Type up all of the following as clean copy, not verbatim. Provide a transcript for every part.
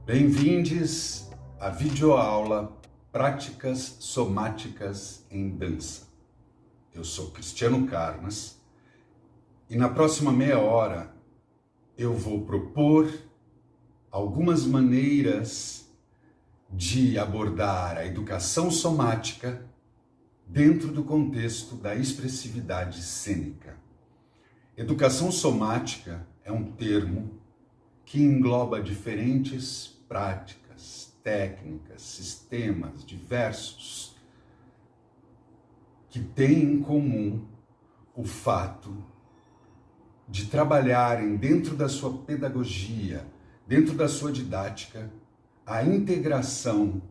Bem-vindos à videoaula Práticas Somáticas em Dança. Eu sou Cristiano Carmas e na próxima meia hora eu vou propor algumas maneiras de abordar a educação somática dentro do contexto da expressividade cênica. Educação somática é um termo que engloba diferentes práticas, técnicas, sistemas diversos que têm em comum o fato de trabalharem dentro da sua pedagogia, dentro da sua didática, a integração,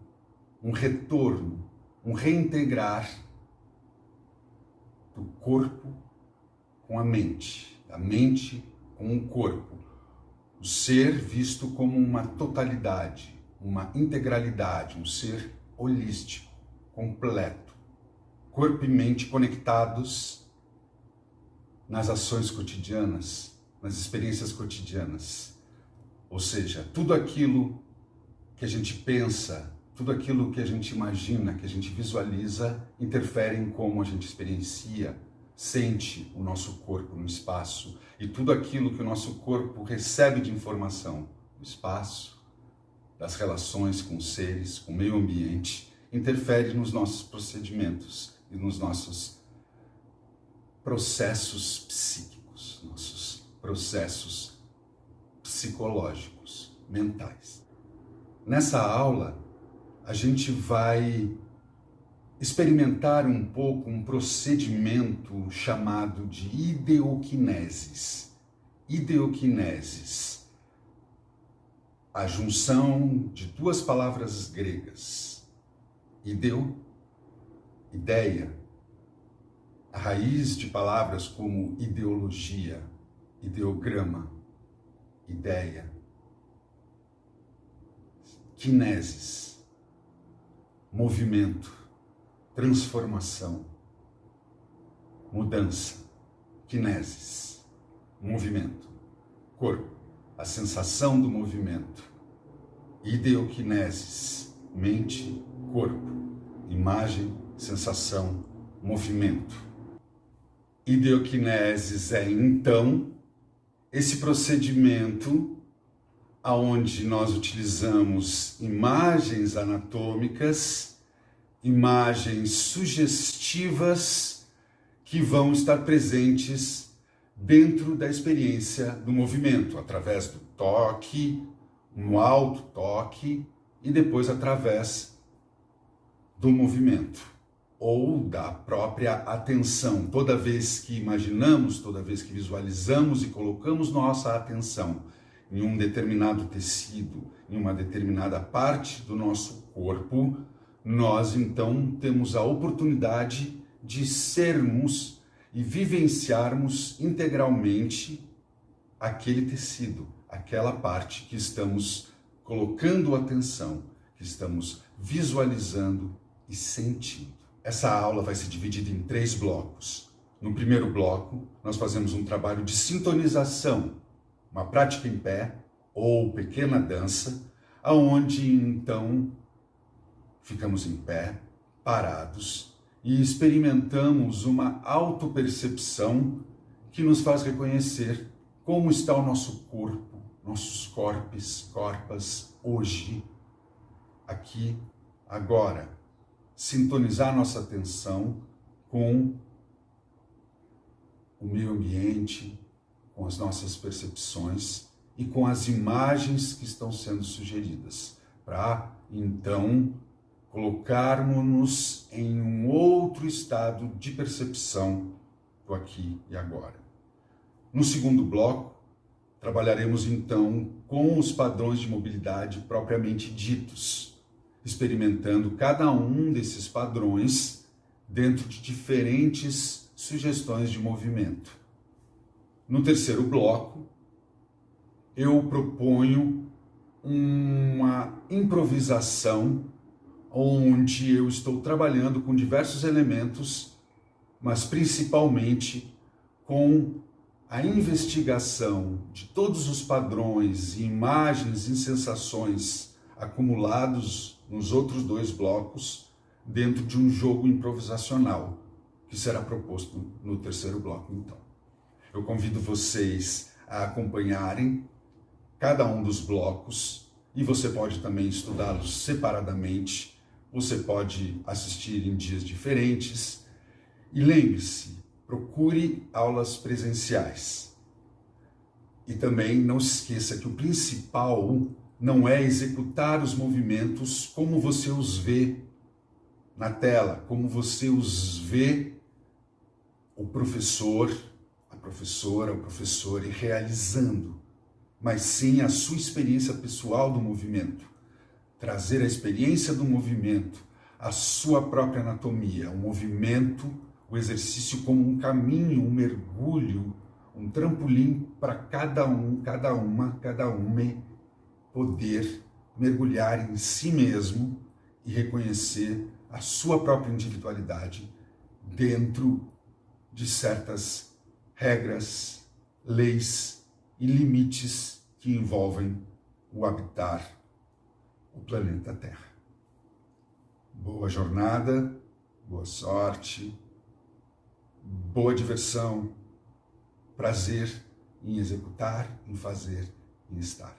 um retorno, um reintegrar do corpo com a mente, da mente com o corpo. O ser visto como uma totalidade, uma integralidade, um ser holístico, completo. Corpo e mente conectados nas ações cotidianas, nas experiências cotidianas. Ou seja, tudo aquilo que a gente pensa, tudo aquilo que a gente imagina, que a gente visualiza, interfere em como a gente experiencia, sente o nosso corpo no espaço, e tudo aquilo que o nosso corpo recebe de informação do espaço, das relações com os seres, com o meio ambiente, interfere nos nossos procedimentos e nos nossos processos psíquicos, nossos processos psicológicos, mentais. Nessa aula, a gente vai experimentar um pouco um procedimento chamado de ideoquineses. Ideoquineses, a junção de duas palavras gregas. Ideo, ideia, a raiz de palavras como ideologia, ideograma, ideia. Kineses, movimento, transformação, mudança, kineses, movimento, corpo, a sensação do movimento, ideoquineses, mente, corpo, imagem, sensação, movimento. Ideoquineses é, então, esse procedimento aonde nós utilizamos imagens anatômicas, imagens sugestivas que vão estar presentes dentro da experiência do movimento, através do toque, um alto toque, e depois através do movimento, ou da própria atenção. Toda vez que imaginamos, toda vez que visualizamos e colocamos nossa atenção em um determinado tecido, em uma determinada parte do nosso corpo, nós então temos a oportunidade de sermos e vivenciarmos integralmente aquele tecido, aquela parte que estamos colocando atenção, que estamos visualizando e sentindo. Essa aula vai ser dividida em 3 blocos. No primeiro bloco, nós fazemos um trabalho de sintonização, uma prática em pé ou pequena dança, aonde então ficamos em pé, parados, e experimentamos uma autopercepção que nos faz reconhecer como está o nosso corpo, nossos corpas hoje, aqui, agora. Sintonizar nossa atenção com o meio ambiente, com as nossas percepções e com as imagens que estão sendo sugeridas, para então colocarmos-nos em um outro estado de percepção do aqui e agora. No segundo bloco, trabalharemos então com os padrões de mobilidade propriamente ditos, experimentando cada um desses padrões dentro de diferentes sugestões de movimento. No terceiro bloco, eu proponho uma improvisação onde eu estou trabalhando com diversos elementos, mas principalmente com a investigação de todos os padrões, imagens e sensações acumulados nos outros dois blocos dentro de um jogo improvisacional que será proposto no terceiro bloco, então. Eu convido vocês a acompanharem cada um dos blocos e você pode também estudá-los separadamente, você pode assistir em dias diferentes e lembre-se, procure aulas presenciais. E também não se esqueça que o principal não é executar os movimentos como você os vê na tela, como você os vê o professor, a professora, o professor realizando, mas sim a sua experiência pessoal do movimento. Trazer a experiência do movimento, a sua própria anatomia, o movimento, o exercício como um caminho, um mergulho, um trampolim para cada uma poder mergulhar em si mesmo e reconhecer a sua própria individualidade dentro de certas regras, leis e limites que envolvem o habitar o planeta Terra. Boa jornada, boa sorte, boa diversão, prazer em executar, em fazer, em estar.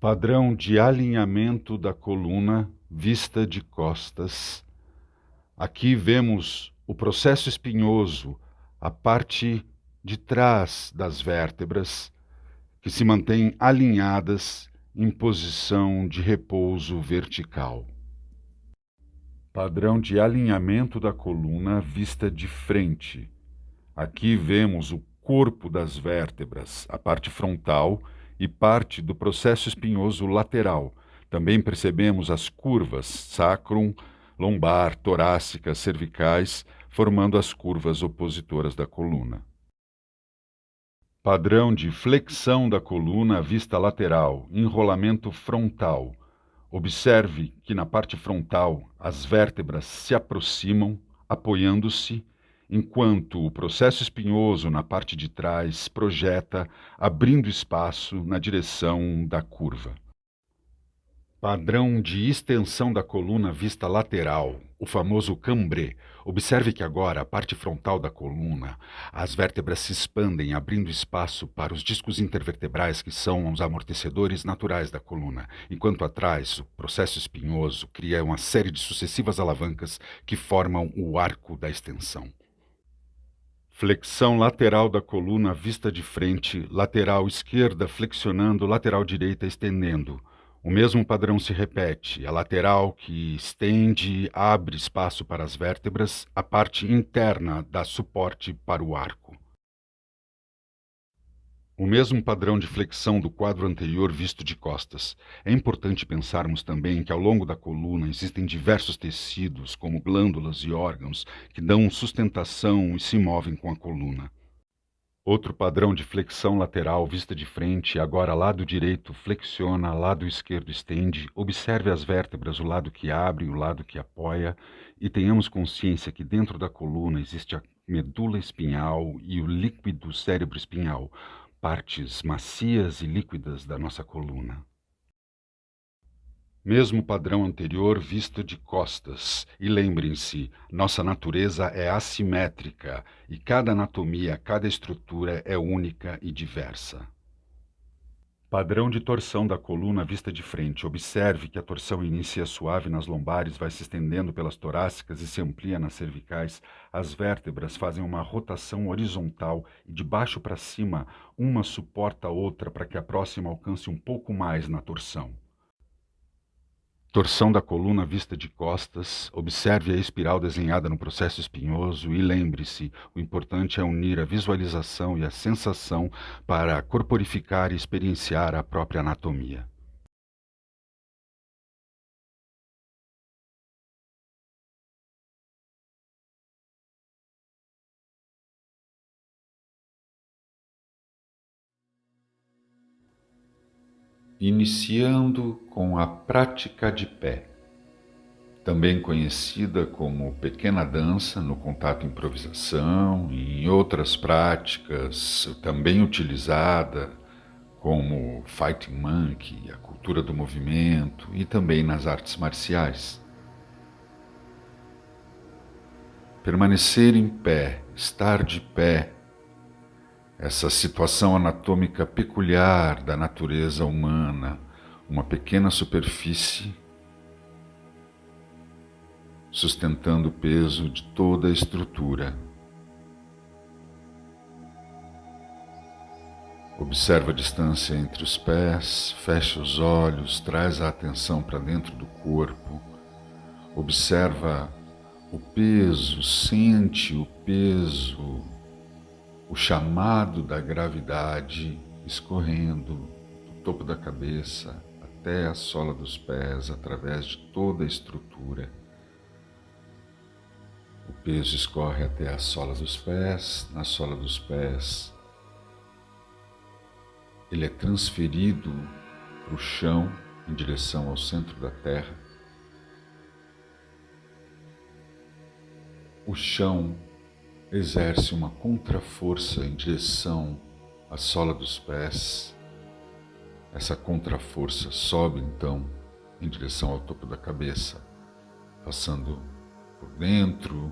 Padrão de alinhamento da coluna vista de costas. Aqui vemos o processo espinhoso, a parte de trás das vértebras, que se mantêm alinhadas em posição de repouso vertical. Padrão de alinhamento da coluna vista de frente. Aqui vemos o corpo das vértebras, a parte frontal e parte do processo espinhoso lateral. Também percebemos as curvas sacrum, lombar, torácicas, cervicais, formando as curvas opositoras da coluna. Padrão de flexão da coluna vista lateral, enrolamento frontal. Observe que na parte frontal as vértebras se aproximam, apoiando-se, enquanto o processo espinhoso na parte de trás projeta, abrindo espaço na direção da curva. Padrão de extensão da coluna vista lateral, o famoso cambré. Observe que agora a parte frontal da coluna, as vértebras se expandem, abrindo espaço para os discos intervertebrais que são os amortecedores naturais da coluna, enquanto atrás o processo espinhoso cria uma série de sucessivas alavancas que formam o arco da extensão. Flexão lateral da coluna vista de frente, lateral esquerda flexionando, lateral direita estendendo. O mesmo padrão se repete, a lateral que estende, abre espaço para as vértebras, a parte interna dá suporte para o arco. O mesmo padrão de flexão do quadro anterior visto de costas. É importante pensarmos também que ao longo da coluna existem diversos tecidos, como glândulas e órgãos, que dão sustentação e se movem com a coluna. Outro padrão de flexão lateral vista de frente, agora lado direito flexiona, lado esquerdo estende. Observe as vértebras, o lado que abre e o lado que apoia, e tenhamos consciência que dentro da coluna existe a medula espinhal e o líquido cérebro espinhal, partes macias e líquidas da nossa coluna. Mesmo padrão anterior visto de costas. E lembrem-se, nossa natureza é assimétrica e cada anatomia, cada estrutura é única e diversa. Padrão de torção da coluna vista de frente. Observe que a torção inicia suave nas lombares, vai se estendendo pelas torácicas e se amplia nas cervicais. As vértebras fazem uma rotação horizontal e de baixo para cima, uma suporta a outra para que a próxima alcance um pouco mais na torção. Torção da coluna vista de costas, observe a espiral desenhada no processo espinhoso e lembre-se, o importante é unir a visualização e a sensação para corporificar e experienciar a própria anatomia. iniciando com a prática de pé, também conhecida como pequena dança no contato improvisação e em outras práticas também utilizada como Fighting Monkey, a cultura do movimento e também nas artes marciais. Permanecer em pé, estar de pé, essa situação anatômica peculiar da natureza humana, uma pequena superfície sustentando o peso de toda a estrutura. Observa a distância entre os pés, fecha os olhos, traz a atenção para dentro do corpo, observa o peso, sente o peso, o chamado da gravidade escorrendo do topo da cabeça até a sola dos pés, através de toda a estrutura. O peso escorre até a sola dos pés, na sola dos pés ele é transferido para o chão em direção ao centro da terra. O chão exerce uma contraforça em direção à sola dos pés. Essa contraforça sobe então em direção ao topo da cabeça, passando por dentro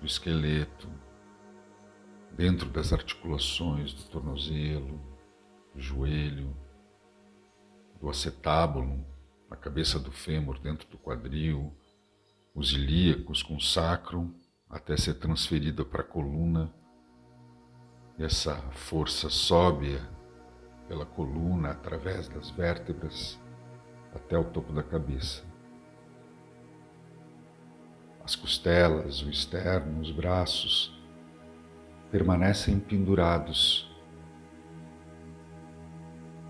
do esqueleto, dentro das articulações do tornozelo, do joelho, do acetábulo, a cabeça do fêmur dentro do quadril, os ilíacos com o sacro, até ser transferida para a coluna. E essa força sobe pela coluna, através das vértebras, até o topo da cabeça. As costelas, o externo, os braços permanecem pendurados,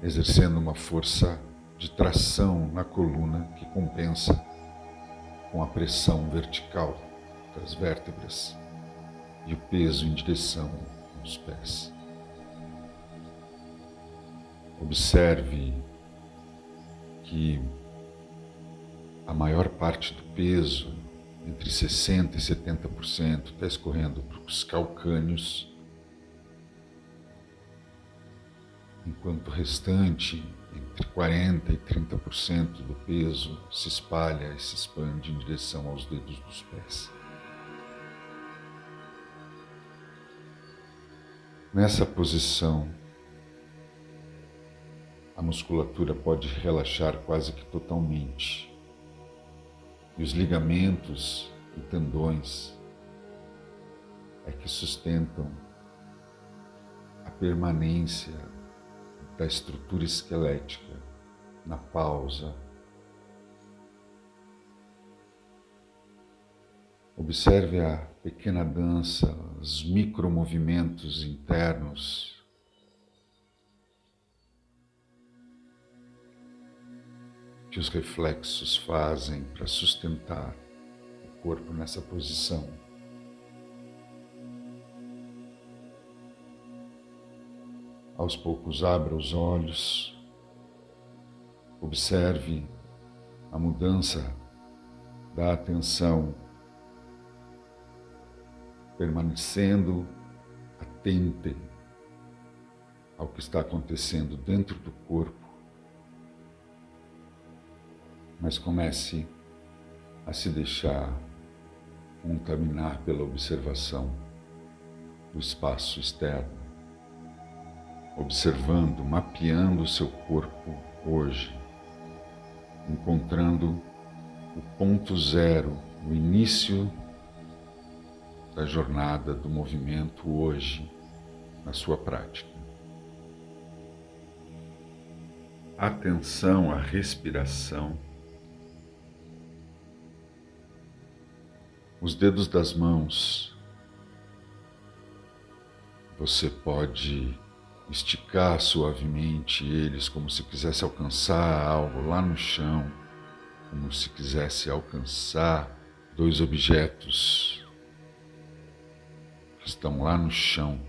exercendo uma força de tração na coluna que compensa com a pressão vertical das vértebras e o peso em direção aos pés. Observe que a maior parte do peso, entre 60% e 70%, está escorrendo para os calcâneos, enquanto o restante, entre 40% e 30% do peso, se espalha e se expande em direção aos dedos dos pés. Nessa posição, a musculatura pode relaxar quase que totalmente, e os ligamentos e tendões é que sustentam a permanência da estrutura esquelética na pausa. Observe a pequena dança, os micromovimentos internos que os reflexos fazem para sustentar o corpo nessa posição. Aos poucos abra os olhos, observe a mudança da atenção, permanecendo atento ao que está acontecendo dentro do corpo, mas comece a se deixar contaminar pela observação do espaço externo, observando, mapeando o seu corpo hoje, encontrando o ponto zero, o início da jornada do movimento hoje na sua prática. Atenção à respiração. Os dedos das mãos, você pode esticar suavemente eles como se quisesse alcançar algo lá no chão, como se quisesse alcançar dois objetos que estão lá no chão,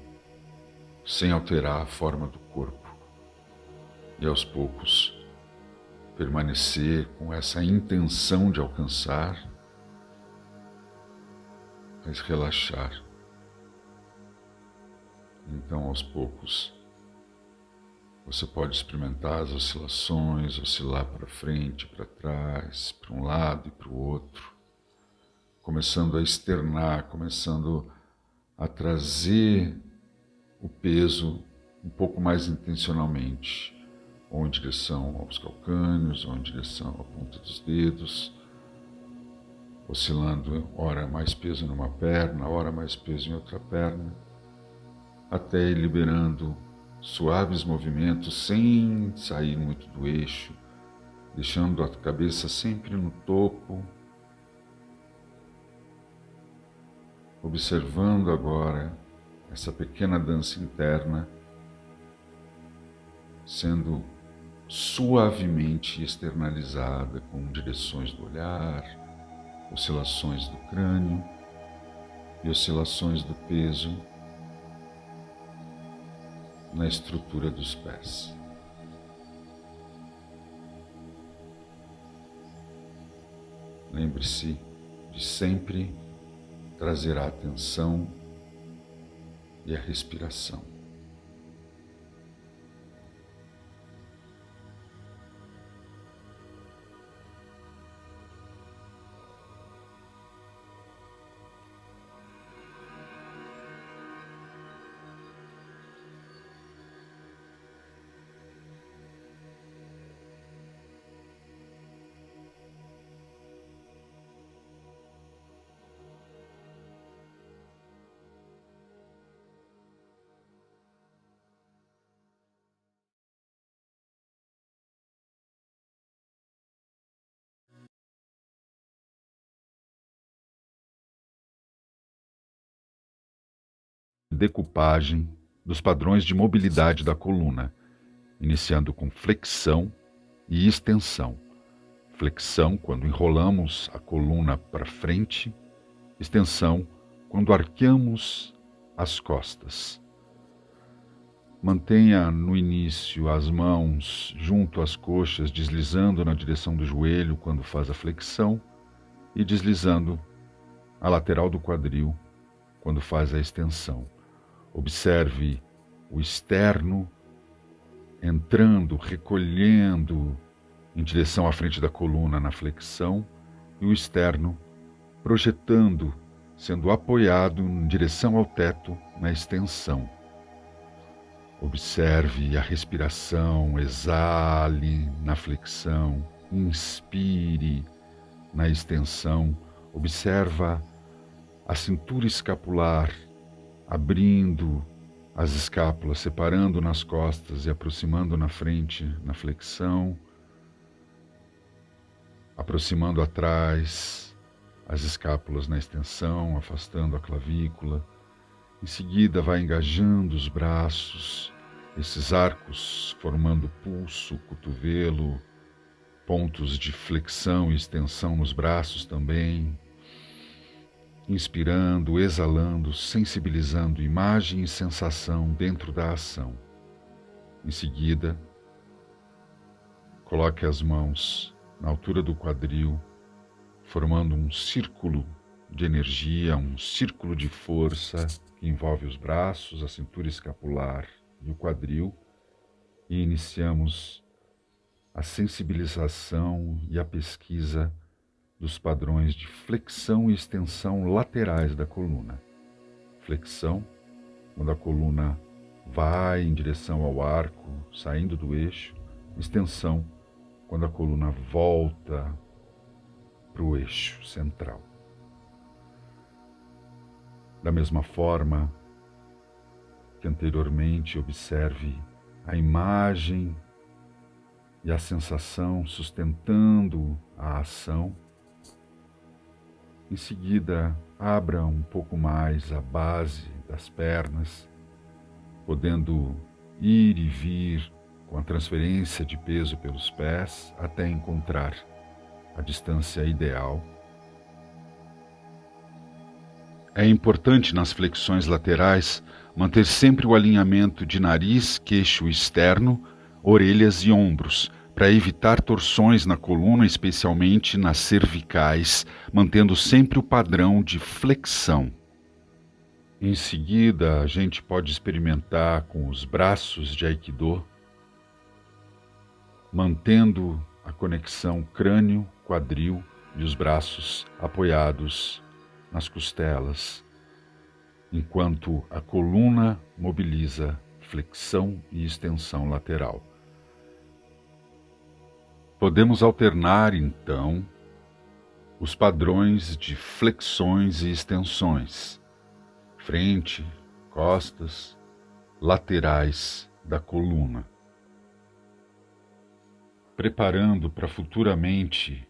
sem alterar a forma do corpo. E aos poucos permanecer com essa intenção de alcançar, mas relaxar. Então, aos poucos, você pode experimentar as oscilações, oscilar para frente, para trás, para um lado e para o outro, começando a externar, começando a trazer o peso um pouco mais intencionalmente, ou em direção aos calcânios, ou em direção à ponta dos dedos, oscilando, ora mais peso numa perna, ora mais peso em outra perna, até ir liberando suaves movimentos sem sair muito do eixo, deixando a cabeça sempre no topo, observando agora essa pequena dança interna sendo suavemente externalizada com direções do olhar, oscilações do crânio e oscilações do peso na estrutura dos pés. Lembre-se de sempre trazer a atenção e a respiração. Decupagem dos padrões de mobilidade da coluna, iniciando com flexão e extensão. Flexão quando enrolamos a coluna para frente, extensão quando arqueamos as costas. Mantenha no início as mãos junto às coxas, deslizando na direção do joelho quando faz a flexão e deslizando a lateral do quadril quando faz a extensão. Observe o externo entrando, recolhendo em direção à frente da coluna na flexão e o externo projetando, sendo apoiado em direção ao teto na extensão. Observe a respiração, exale na flexão, inspire na extensão. Observa a cintura escapular, abrindo as escápulas, separando nas costas e aproximando na frente, na flexão, aproximando atrás as escápulas na extensão, afastando a clavícula. Em seguida, vai engajando os braços, esses arcos formando pulso, cotovelo, pontos de flexão e extensão nos braços também. Inspirando, exalando, sensibilizando imagem e sensação dentro da ação. Em seguida, coloque as mãos na altura do quadril, formando um círculo de energia, um círculo de força que envolve os braços, a cintura escapular e o quadril, e iniciamos a sensibilização e a pesquisa dos padrões de flexão e extensão laterais da coluna. Flexão, quando a coluna vai em direção ao arco, saindo do eixo. Extensão, quando a coluna volta para o eixo central. Da mesma forma que anteriormente, observe a imagem e a sensação sustentando a ação. Em seguida, abra um pouco mais a base das pernas, podendo ir e vir com a transferência de peso pelos pés até encontrar a distância ideal. É importante nas flexões laterais manter sempre o alinhamento de nariz, queixo externo, orelhas e ombros, para evitar torções na coluna, especialmente nas cervicais, mantendo sempre o padrão de flexão. Em seguida, a gente pode experimentar com os braços de Aikido, mantendo a conexão crânio-quadril e os braços apoiados nas costelas, enquanto a coluna mobiliza flexão e extensão lateral. Podemos alternar, então, os padrões de flexões e extensões, frente, costas, laterais da coluna, preparando para futuramente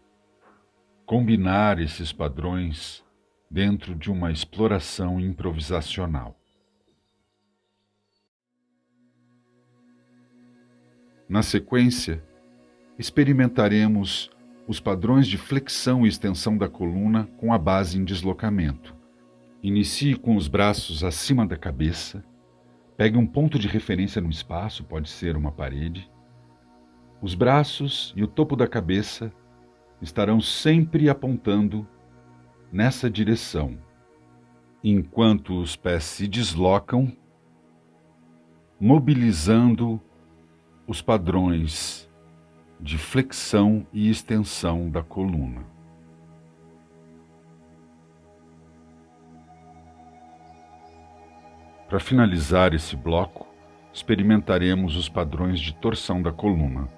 combinar esses padrões dentro de uma exploração improvisacional. Na sequência, experimentaremos os padrões de flexão e extensão da coluna com a base em deslocamento. Inicie com os braços acima da cabeça, pegue um ponto de referência no espaço, pode ser uma parede. Os braços e o topo da cabeça estarão sempre apontando nessa direção, enquanto os pés se deslocam, mobilizando os padrões de flexão e extensão da coluna. Para finalizar esse bloco, experimentaremos os padrões de torção da coluna.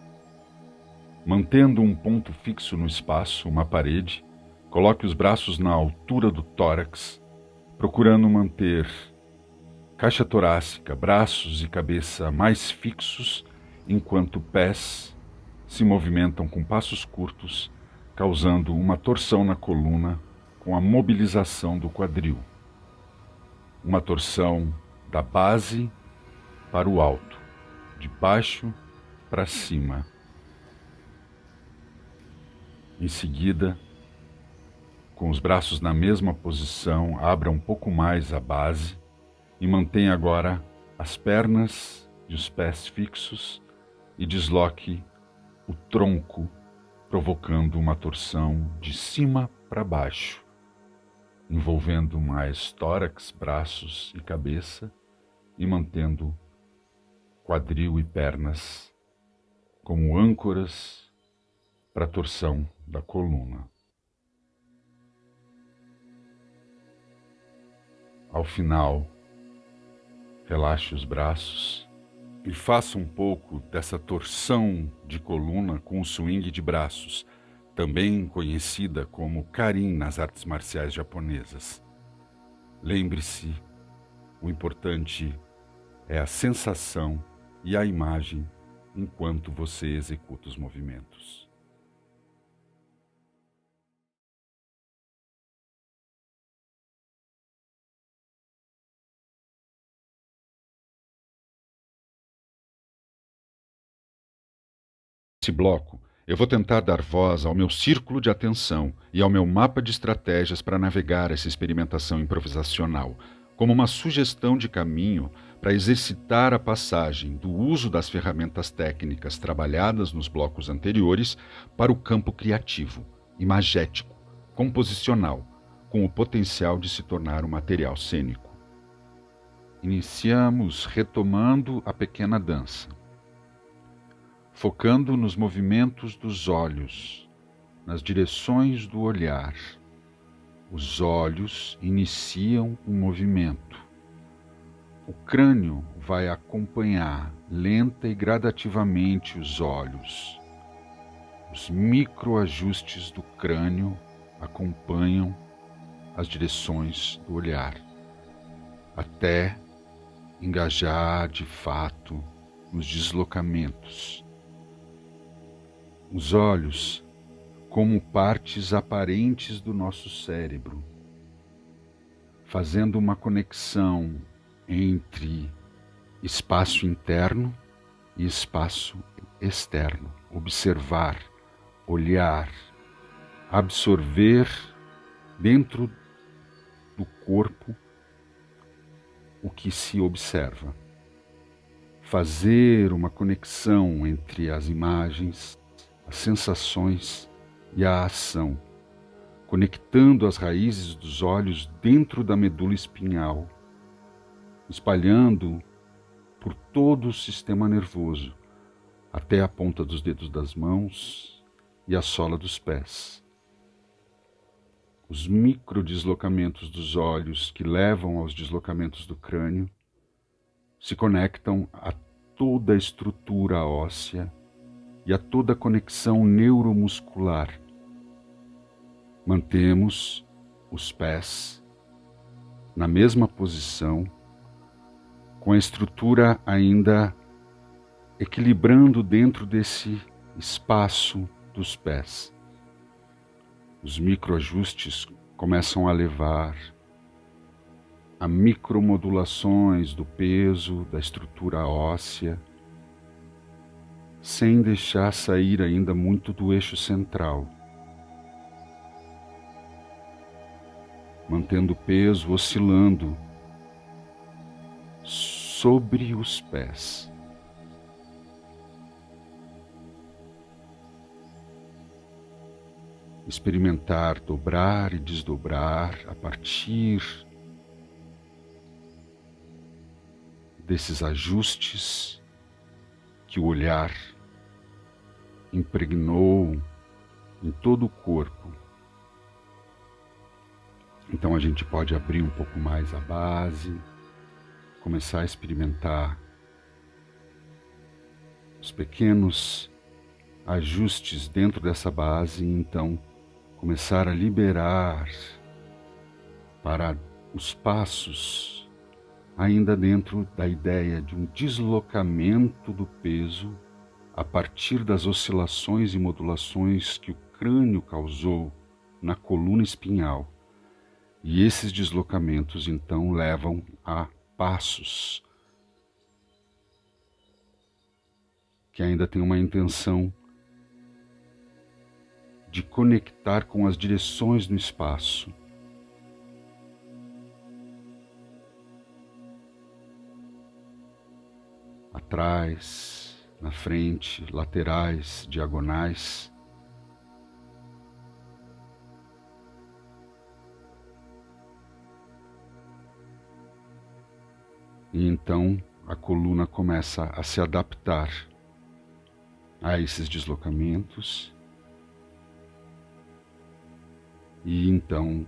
Mantendo um ponto fixo no espaço, uma parede, coloque os braços na altura do tórax, procurando manter caixa torácica, braços e cabeça mais fixos, enquanto pés se movimentam com passos curtos, causando uma torção na coluna com a mobilização do quadril. Uma torção da base para o alto, de baixo para cima. Em seguida, com os braços na mesma posição, abra um pouco mais a base e mantenha agora as pernas e os pés fixos e desloque o tronco, provocando uma torção de cima para baixo, envolvendo mais tórax, braços e cabeça e mantendo quadril e pernas como âncoras para a torção da coluna. Ao final, relaxe os braços e faça um pouco dessa torção de coluna com o swing de braços, também conhecida como Karin nas artes marciais japonesas. Lembre-se, o importante é a sensação e a imagem enquanto você executa os movimentos. Nesse bloco, eu vou tentar dar voz ao meu círculo de atenção e ao meu mapa de estratégias para navegar essa experimentação improvisacional, como uma sugestão de caminho para exercitar a passagem do uso das ferramentas técnicas trabalhadas nos blocos anteriores para o campo criativo, imagético, composicional, com o potencial de se tornar um material cênico. Iniciamos retomando a pequena dança, focando nos movimentos dos olhos, nas direções do olhar. Os olhos iniciam um movimento. O crânio vai acompanhar lenta e gradativamente os olhos. Os microajustes do crânio acompanham as direções do olhar, até engajar de fato nos deslocamentos. Os olhos como partes aparentes do nosso cérebro, fazendo uma conexão entre espaço interno e espaço externo. Observar, olhar, absorver dentro do corpo o que se observa. fazer uma conexão entre as imagens, as sensações e a ação, conectando as raízes dos olhos dentro da medula espinhal, espalhando por todo o sistema nervoso, até a ponta dos dedos das mãos e a sola dos pés. Os microdeslocamentos dos olhos que levam aos deslocamentos do crânio se conectam a toda a estrutura óssea e a toda a conexão neuromuscular. Mantemos os pés na mesma posição, com a estrutura ainda equilibrando dentro desse espaço dos pés. Os microajustes começam a levar a micromodulações do peso, da estrutura óssea, sem deixar sair ainda muito do eixo central, mantendo o peso oscilando sobre os pés. Experimentar dobrar e desdobrar a partir desses ajustes que o olhar impregnou em todo o corpo. Então a gente pode abrir um pouco mais a base, começar a experimentar os pequenos ajustes dentro dessa base e então começar a liberar para os passos, ainda dentro da ideia de um deslocamento do peso a partir das oscilações e modulações que o crânio causou na coluna espinhal. E esses deslocamentos então levam a passos que ainda tem uma intenção de conectar com as direções no espaço. Atrás, na frente, laterais, diagonais. E então a coluna começa a se adaptar a esses deslocamentos. E então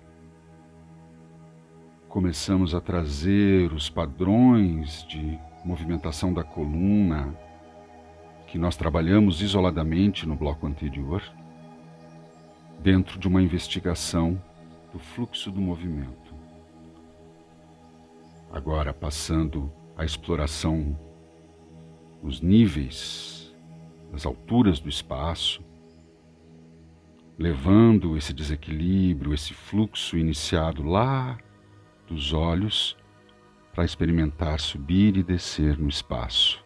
começamos a trazer os padrões de movimentação da coluna que nós trabalhamos isoladamente no bloco anterior, dentro de uma investigação do fluxo do movimento. Agora passando a exploração dos níveis, das alturas do espaço, levando esse desequilíbrio, esse fluxo iniciado lá dos olhos para experimentar subir e descer no espaço,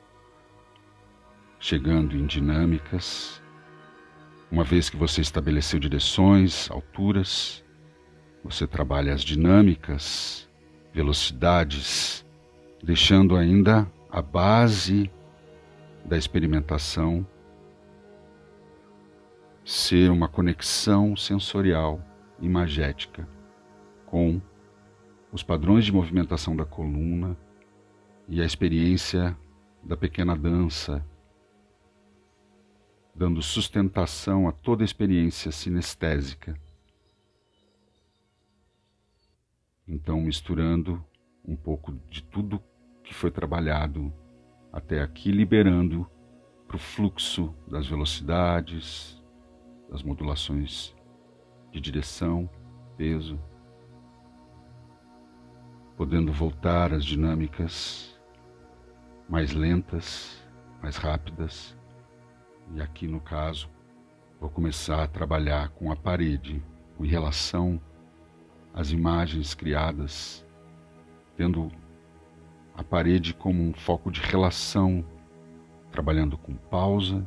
chegando em dinâmicas. Uma vez que você estabeleceu direções, alturas, você trabalha as dinâmicas, velocidades, deixando ainda a base da experimentação ser uma conexão sensorial imagética com os padrões de movimentação da coluna e a experiência da pequena dança, dando sustentação a toda a experiência sinestésica. Então, misturando um pouco de tudo que foi trabalhado até aqui, liberando para o fluxo das velocidades, das modulações de direção, peso, podendo voltar às dinâmicas mais lentas, mais rápidas. E aqui no caso, vou começar a trabalhar com a parede, em relação às imagens criadas, tendo a parede como um foco de relação, trabalhando com pausa.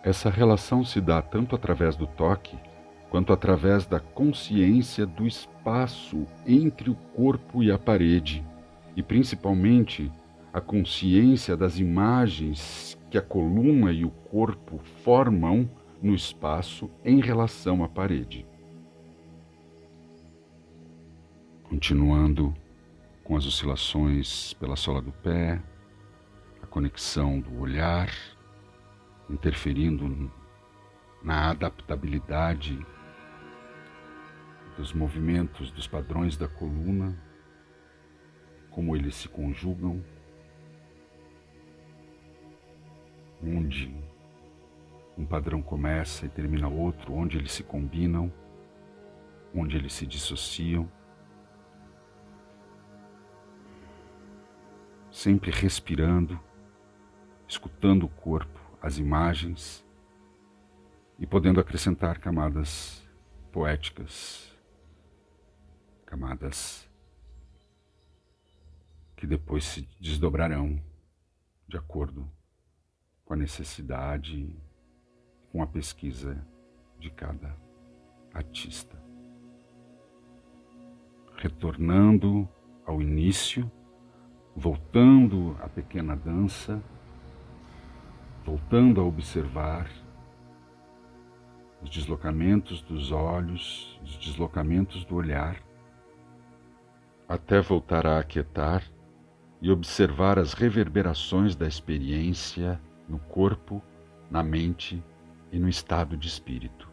Essa relação se dá tanto através do toque, quanto através da consciência do espaço entre o corpo e a parede, e principalmente a consciência das imagens que a coluna e o corpo formam no espaço em relação à parede. Continuando com as oscilações pela sola do pé, a conexão do olhar, interferindo na adaptabilidade dos movimentos, dos padrões da coluna, como eles se conjugam, onde um padrão começa e termina outro, onde eles se combinam, onde eles se dissociam. Sempre respirando, escutando o corpo, as imagens e podendo acrescentar camadas poéticas, camadas que depois se desdobrarão de acordo com a necessidade, com a pesquisa de cada artista. Retornando ao início, voltando à pequena dança, voltando a observar os deslocamentos dos olhos, os deslocamentos do olhar, até voltar a aquietar e observar as reverberações da experiência no corpo, na mente e no estado de espírito.